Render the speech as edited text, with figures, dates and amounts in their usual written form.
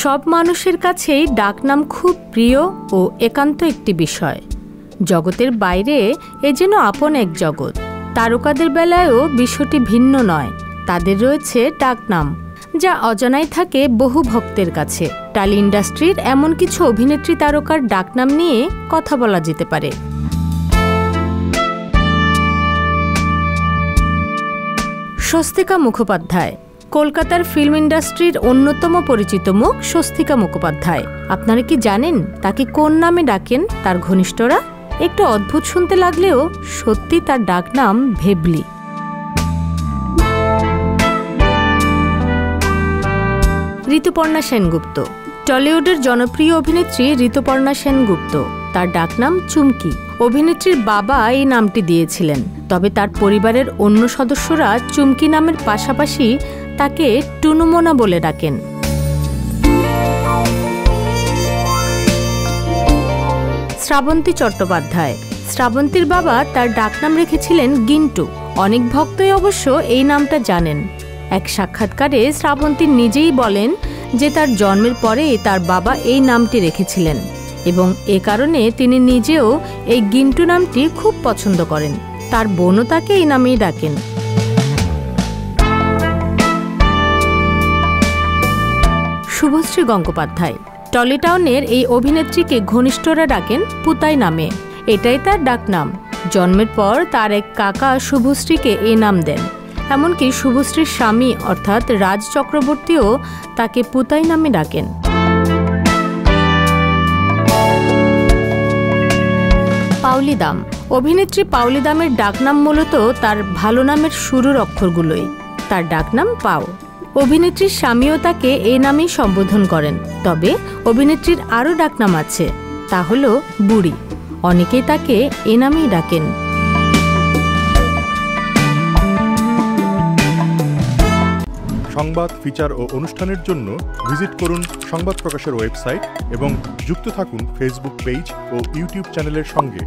সব মানুষের কাছেই ডাকনাম খুব প্রিয় ও একান্ত একটি বিষয়। জগতের বাইরে এ যেন আপন এক জগৎ। তারকাদের বেলায়ও বিষয়টি ভিন্ন নয়। তাদের রয়েছে ডাকনাম, যা অজানাই থাকে বহু ভক্তের কাছে। টালি ইন্ডাস্ট্রির এমন কিছু অভিনেত্রী তারকার ডাকনাম নিয়ে কথা বলা যেতে পারে। স্বস্তিকা মুখোপাধ্যায়। কলকাতার ফিল্ম ইন্ডাস্ট্রির অন্যতম পরিচিত মুখ স্বস্তিকা মুখোপাধ্যায়। আপনারা কি জানেন তাকে কোন নামে ডাকেন তার ঘনিষ্ঠরা? একটু অদ্ভুত শুনতে লাগলেও সত্যি তার ডাকনাম ভেবলি। ঋতুপর্ণা সেনগুপ্ত। টলিউডের জনপ্রিয় অভিনেত্রী ঋতুপর্ণা সেনগুপ্ত। তার ডাকনাম চুমকি। অভিনেত্রীর বাবা এই নামটি দিয়েছিলেন, তবে তার পরিবারের অন্য সদস্যরা চুমকি নামের পাশাপাশি তাকে টুনুমোনা বলে ডাকেন। শ্রাবন্তী চট্টোপাধ্যায়। শ্রাবন্তীর বাবা তার ডাকনাম রেখেছিলেন গিন্টু। অনেক ভক্তই অবশ্য এই নামটা জানেন। এক সাক্ষাৎকারে শ্রাবন্তী নিজেই বলেন যে তার জন্মের পরে তার বাবা এই নামটি রেখেছিলেন এবং এ কারণে তিনি নিজেও এই গিন্টু নামটি খুব পছন্দ করেন। তার বোনও তাকে এই নামেই ডাকেন। শুভশ্রী গঙ্গোপাধ্যায়। টলিটাউনের এই অভিনেত্রীকে ঘনিষ্ঠরা ডাকেন পুতাই নামে। এটাই তার ডাকনাম। জন্মের পর তার এক কাকা শুভশ্রীকে এই নাম দেন। এমনকি শুভশ্রীর স্বামী অর্থাৎ রাজ চক্রবর্তীও তাকে পুতাই নামে ডাকেন। পাওলি দাম। অভিনেত্রী পাওলি দামের ডাকনাম মূলত তার ভালো নামের শুরুর অক্ষরগুলোই। তার ডাকনাম পাও। অভিনেত্রীর স্বামীও তাকে এই নামেই সম্বোধন করেন। তবে অভিনেত্রীর আরও ডাকনাম আছে, তা হল বুড়ি। অনেকেই তাকে এ নামেই ডাকেন। সংবাদ, ফিচার ও অনুষ্ঠানের জন্য ভিজিট করুন সংবাদ প্রকাশের ওয়েবসাইট এবং যুক্ত থাকুন ফেসবুক পেজ ও ইউটিউব চ্যানেলের সঙ্গে।